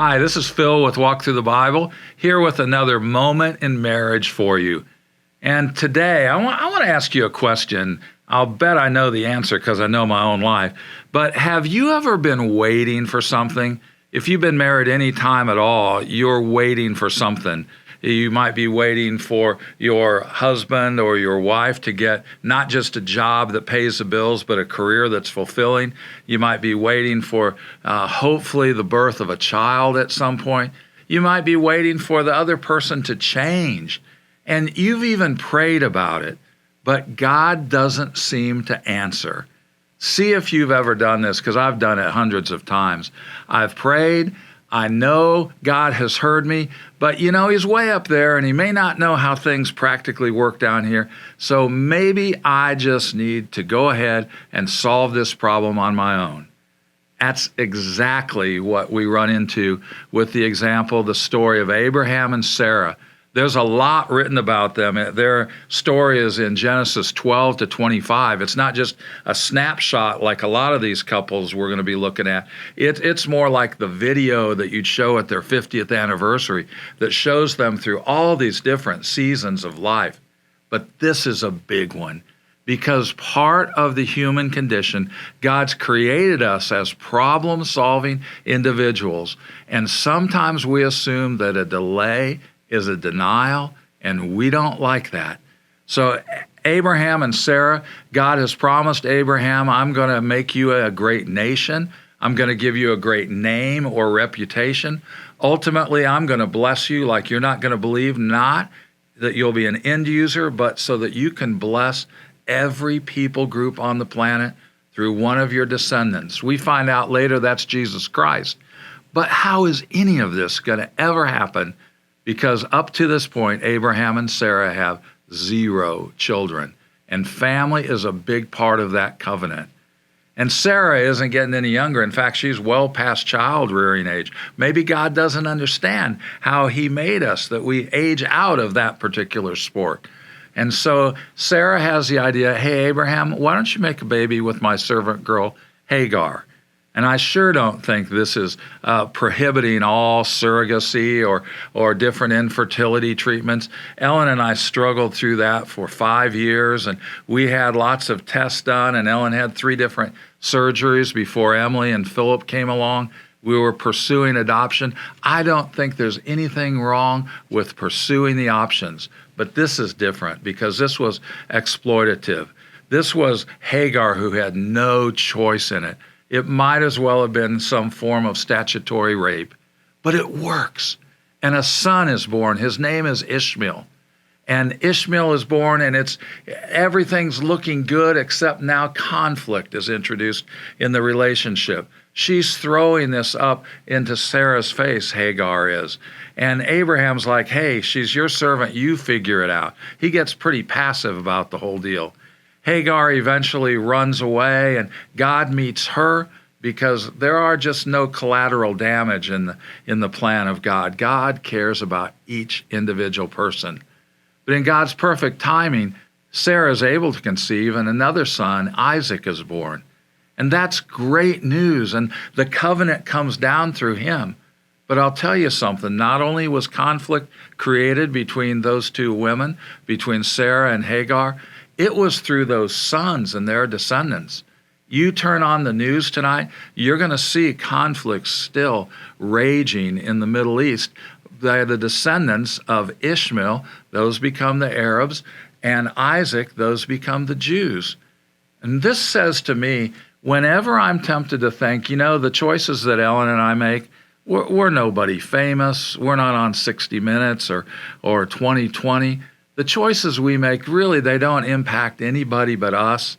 Hi, this is Phil with Walk Through the Bible, here with another moment in marriage for you. And today, I want to ask you a question. I'll bet I know the answer because I know my own life. But have you ever been waiting for something? If you've been married any time at all, you're waiting for something. You might be waiting for your husband or your wife to get not just a job that pays the bills, but a career that's fulfilling. You might be waiting for hopefully the birth of a child at some point. You might be waiting for the other person to change. And you've even prayed about it, but God doesn't seem to answer. See if you've ever done this, because I've done it hundreds of times. I've prayed. I know God has heard me, but He's way up there and He may not know how things practically work down here. So maybe I just need to go ahead and solve this problem on my own. That's exactly what we run into with the example, the story of Abraham and Sarah. There's a lot written about them. Their story is in Genesis 12 to 25. It's not just a snapshot like a lot of these couples we're going to be looking at. It's more like the video that you'd show at their 50th anniversary that shows them through all these different seasons of life. But this is a big one because part of the human condition, God's created us as problem-solving individuals. And sometimes we assume that a delay is a denial, and we don't like that. So Abraham and Sarah, God has promised Abraham, I'm going to make you a great nation. I'm going to give you a great name or reputation. Ultimately, I'm going to bless you like you're not going to believe, not that you'll be an end user, but so that you can bless every people group on the planet through one of your descendants. We find out later that's Jesus Christ. But how is any of this going to ever happen? Because up to this point, Abraham and Sarah have 0 children, and family is a big part of that covenant. And Sarah isn't getting any younger. In fact, she's well past child-rearing age. Maybe God doesn't understand how He made us, that we age out of that particular sport. And so Sarah has the idea, hey, Abraham, why don't you make a baby with my servant girl, Hagar? And I sure don't think this is prohibiting all surrogacy or different infertility treatments. Ellen and I struggled through that for 5 years, and we had lots of tests done, and Ellen had 3 different surgeries before Emily and Philip came along. We were pursuing adoption. I don't think there's anything wrong with pursuing the options, but this is different because this was exploitative. This was Hagar who had no choice in it. It might as well have been some form of statutory rape, but it works. And a son is born. His name is Ishmael. And Ishmael is born, and everything's looking good, except now conflict is introduced in the relationship. She's throwing this up into Sarah's face, Hagar is. And Abraham's like, hey, she's your servant, you figure it out. He gets pretty passive about the whole deal. Hagar eventually runs away, and God meets her because there are just no collateral damage in the plan of God. God cares about each individual person. But in God's perfect timing, Sarah is able to conceive, and another son, Isaac, is born. And that's great news, and the covenant comes down through him. But I'll tell you something, not only was conflict created between those 2 women, between Sarah and Hagar, it was through those sons and their descendants. You turn on the news tonight, you're going to see conflicts still raging in the Middle East. They're the descendants of Ishmael, those become the Arabs, and Isaac, those become the Jews. And this says to me, whenever I'm tempted to think, the choices that Ellen and I make, we're nobody famous, we're not on 60 Minutes or 2020. The choices we make, really, they don't impact anybody but us.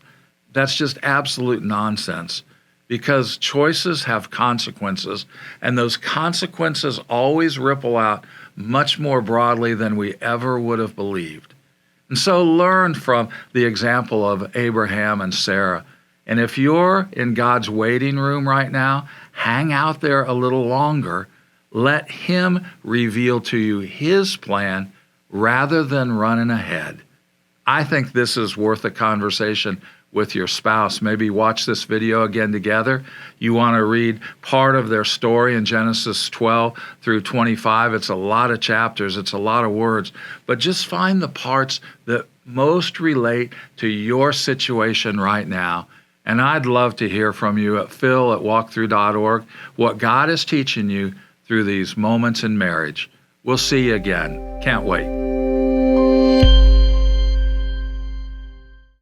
That's just absolute nonsense because choices have consequences, and those consequences always ripple out much more broadly than we ever would have believed. And so learn from the example of Abraham and Sarah. And if you're in God's waiting room right now, hang out there a little longer. Let Him reveal to you His plan rather than running ahead. I think this is worth a conversation with your spouse. Maybe watch this video again together. You want to read part of their story in Genesis 12 through 25. It's a lot of chapters. It's a lot of words. But just find the parts that most relate to your situation right now. And I'd love to hear from you at phil@walkthrough.org what God is teaching you through these moments in marriage. We'll see you again. Can't wait.